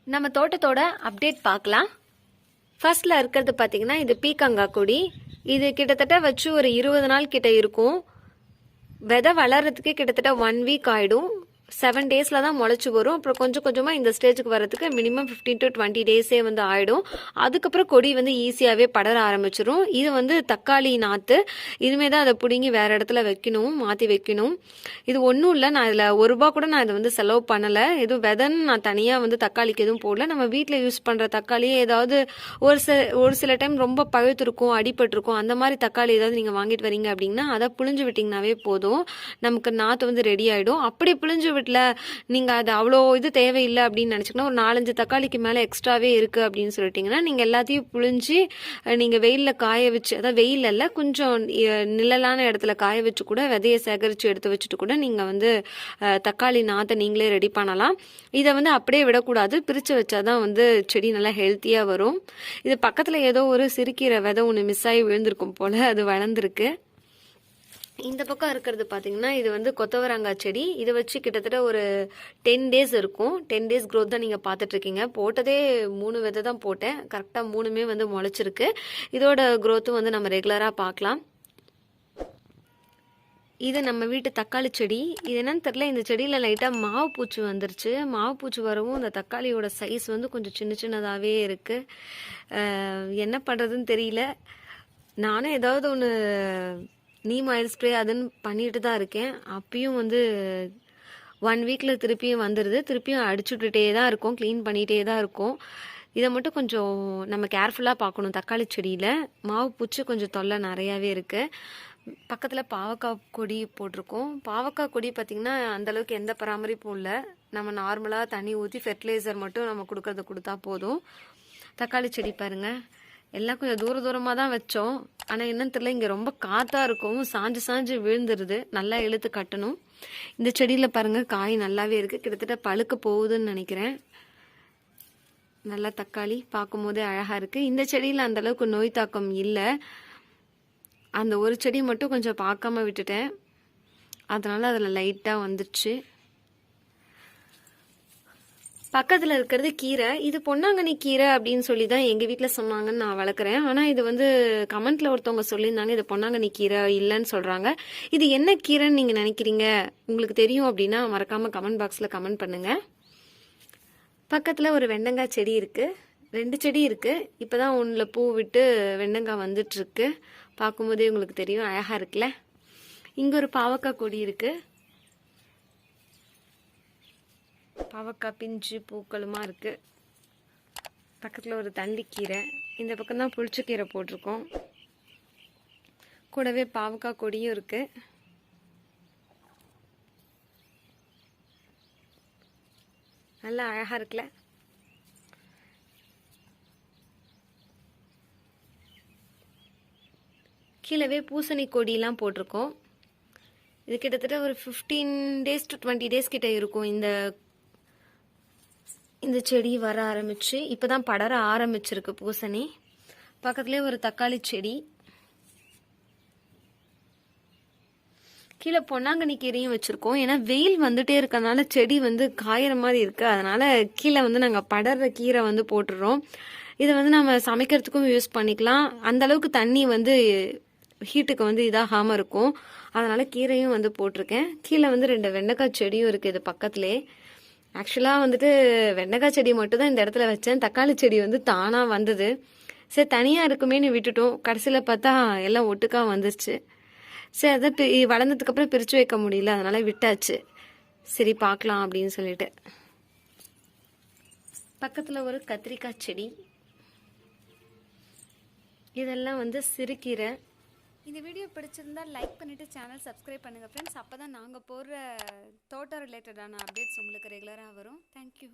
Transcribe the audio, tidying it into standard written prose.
நம்ம தோட்டத்தோட அப்டேட் பார்க்கலாம். ஃபர்ஸ்ட்ல இருக்கிறது பார்த்தீங்கன்னா இது பீக்கங்காய் கொடி. இது கிட்டத்தட்ட வச்சு ஒரு 20 நாள் கிட்ட இருக்கும். விதை வளர்றதுக்கு கிட்டத்தட்ட 1 வீக் ஆயிடும். 7 டேஸ்ல தான் முளைச்சி வரும். அப்புறம் கொஞ்சம் கொஞ்சமாக இந்த ஸ்டேஜுக்கு வரதுக்கு மினிமம் 15 to 20 டேஸே வந்து ஆயிடும். அதுக்கப்புறம் கொடி வந்து ஈஸியாகவே படர ஆரம்பிச்சிடும். இது வந்து தக்காளி நாற்று. இனிமே தான் அதை பிடுங்கி வேற இடத்துல வைக்கணும், மாற்றி வைக்கணும். இது ஒன்றும் இல்லை, நான் இதில் ₹1 கூட நான் இதை வந்து செலவு பண்ணலை. எதுவும் விதைன்னு நான் தனியாக வந்து தக்காளிக்கு எதுவும் போடல. நம்ம வீட்டில் யூஸ் பண்ணுற தக்காளியே ஏதாவது ஒரு சில டைம் ரொம்ப பழுத்திருக்கும், அடிபட்டிருக்கும். அந்த மாதிரி தக்காளி ஏதாவது நீங்கள் வாங்கிட்டு வரீங்க அப்படின்னா அதை புழிஞ்சு விட்டிங்கனாவே போதும், நமக்கு நாற்று வந்து ரெடி ஆகிடும். அப்படி புழிஞ்சு வீட்டில் நீங்கள் அது அவ்வளோ இது தேவையில்லை அப்படின்னு நினச்சிங்கன்னா ஒரு 4-5 தக்காளிக்கு மேலே எக்ஸ்ட்ராவே இருக்குது அப்படின்னு சொல்லிட்டிங்கன்னா நீங்கள் எல்லாத்தையும் புழிஞ்சு நீங்கள் வெயிலில் காய வச்சு, அதாவது வெயில் இல்லை, கொஞ்சம் நிழலான இடத்துல காய வச்சு கூட விதையை சேகரித்து எடுத்து வச்சுட்டு கூட நீங்கள் வந்து தக்காளி நாற்றை நீங்களே ரெடி பண்ணலாம். இதை வந்து அப்படியே விடக்கூடாது, பிரித்து வச்சாதான் வந்து செடி நல்லா ஹெல்த்தியாக வரும். இது பக்கத்தில் ஏதோ ஒரு சிறுக்கீரை விதை ஒன்று மிஸ் ஆகி விழுந்திருக்கும் போல், அது வளர்ந்துருக்கு. இந்த பக்கம் இருக்கிறது பார்த்தீங்கன்னா இது வந்து கொத்தவரங்காய் செடி. இதை வச்சு கிட்டத்தட்ட ஒரு 10 டேஸ் இருக்கும். 10 டேஸ் க்ரோத் தான் நீங்கள் பார்த்துட்ருக்கீங்க. போட்டதே 3 விதை தான் போட்டேன். கரெக்டாக 3மே வந்து முளைச்சிருக்கு. இதோட க்ரோத்தும் வந்து நம்ம ரெகுலராக பார்க்கலாம். இது நம்ம வீட்டு தக்காளி செடி. இது என்னன்னு தெரியல, இந்த செடியில் லைட்டாக மாவு பூச்சி வந்துருச்சு. மாவு பூச்சி வரவும் இந்த தக்காளியோட சைஸ் வந்து கொஞ்சம் சின்ன சின்னதாகவே இருக்குது. என்ன பண்ணுறதுன்னு தெரியல. நானும் ஏதாவது ஒன்று நீம் ஆயில் ஸ்ப்ரே அதுன்னு பண்ணிட்டு தான் இருக்கேன். அப்பயும் வந்து 1 வீக்கில் திருப்பியும் வந்துடுது. திருப்பியும் அடிச்சுட்டுட்டே தான் இருக்கும், க்ளீன் பண்ணிகிட்டே தான் இருக்கும். இதை மட்டும் கொஞ்சம் நம்ம கேர்ஃபுல்லாக பார்க்கணும். தக்காளி செடியில் மாவு பூச்சி கொஞ்சம் தொல்லை நிறையாவே இருக்குது. பக்கத்தில் பாவக்காய் கொடி போட்டிருக்கோம். பாவக்காய் கொடி பார்த்திங்கன்னா அந்தளவுக்கு எந்த பராமரிப்பும் இல்லை. நம்ம நார்மலாக தண்ணி ஊற்றி ஃபெர்டிலைசர் மட்டும் நம்ம கொடுத்தா போதும். தக்காளி செடி பாருங்கள், எல்லாம் கொஞ்சம் தூரமாக தான் வச்சோம். ஆனால் என்னன்னு தெரியல, இங்கே ரொம்ப காற்றாக இருக்கும், சாஞ்சு விழுந்துருது. நல்லா இழுத்து கட்டணும். இந்த செடியில் பாருங்கள் காய் நல்லாவே இருக்குது. கிட்டத்தட்ட பழுக்க போகுதுன்னு நினைக்கிறேன். நல்லா தக்காளி பார்க்கும் போதே அழகாக இருக்குது. இந்த செடியில் அந்தளவுக்கு நோய் தாக்கம் இல்லை. அந்த ஒரு செடி மட்டும் கொஞ்சம் பார்க்காம விட்டுட்டேன், அதனால் அதில் லைட்டாக வந்துடுச்சு. பக்கத்தில் இருக்கிறது கீரை. இது பொன்னாங்கண்ணி கீரை அப்படின்னு சொல்லி தான் எங்கள் வீட்டில் சொன்னாங்கன்னு நான் வளர்க்குறேன். ஆனால் இது வந்து கமெண்ட்டில் ஒருத்தவங்க சொல்லியிருந்தாங்க இது பொன்னாங்கண்ணி கீரை இல்லைன்னு சொல்கிறாங்க. இது என்ன கீரைன்னு நீங்கள் நினைக்கிறீங்க? உங்களுக்கு தெரியும் அப்படின்னா மறக்காமல் கமெண்ட் பாக்ஸில் கமெண்ட் பண்ணுங்கள். பக்கத்தில் ஒரு வெண்டங்காய் செடி இருக்குது. 2 செடி இருக்குது. இப்போ தான் ஒன்றில் பூ விட்டு வெண்டங்காய் வந்துட்டுருக்கு. பார்க்கும்போதே உங்களுக்கு தெரியும், அழகாக இருக்குல்ல. இங்கே ஒரு பாவக்காய் கொடி இருக்குது. பாவக்காய் பிஞ்சு பூக்களுமா இருக்குது. பக்கத்தில் ஒரு தண்டிக்கீரை. இந்த பக்கம் தான் புளிச்சக்கீரை போட்டிருக்கோம். கூடவே பாவக்காய் கொடியும் இருக்குது. நல்லா அழகாக இருக்குல்ல. கீழவே பூசணி கொடியெலாம் போட்டிருக்கோம். இது கிட்டத்தட்ட ஒரு 15 days to 20 days கிட்ட இருக்கும். இந்த செடி வர ஆரம்பிச்சு இப்போ தான் படர ஆரம்பிச்சிருக்கு பூசணி. பக்கத்துலேயே ஒரு தக்காளி செடி. கீழே பொன்னாங்கண்ணி கீரையும் வச்சுருக்கோம். ஏன்னா வெயில் வந்துட்டே இருக்கனால செடி வந்து காயிற மாதிரி இருக்குது. அதனால் கீழே வந்து நாங்கள் படர்ற கீரை வந்து போட்டுடுறோம். இதை வந்து நம்ம சமைக்கிறதுக்கும் யூஸ் பண்ணிக்கலாம். அந்தளவுக்கு தண்ணி வந்து ஹீட்டுக்கு வந்து இதாகாமல் இருக்கும். அதனால் கீரையும் வந்து போட்டிருக்கேன். கீழே வந்து 2 வெண்டைக்காய் செடியும் இருக்குது இது பக்கத்துலேயே. ஆக்சுவலாக வந்துட்டு வெண்டைக்காய் செடி மட்டும் தான் இந்த இடத்துல வச்சேன். தக்காளி செடி வந்து தானாக வந்தது. சரி தனியாக இருக்குமேனு விட்டுட்டோம். கடைசியில் பார்த்தா எல்லாம் ஒட்டுக்காக வந்துருச்சு. சரி அதை வளர்ந்ததுக்கப்புறம் பிரித்து வைக்க முடியல, அதனால் விட்டாச்சு. சரி பார்க்கலாம் அப்படின்னு சொல்லிட்டு. பக்கத்தில் ஒரு கத்திரிக்காய் செடி. இதெல்லாம் வந்து சிறுகீரை. இந்த வீடியோ பிடிச்சிருந்தா லைக் பண்ணிவிட்டு சேனல் சப்ஸ்கிரைப் பண்ணுங்கள் ஃப்ரெண்ட்ஸ். அப்போ தான் நாங்கள் போடுற தோட்டம் ரிலேட்டடான அப்டேட்ஸ் உங்களுக்கு ரெகுலராக வரும். தேங்க்யூ.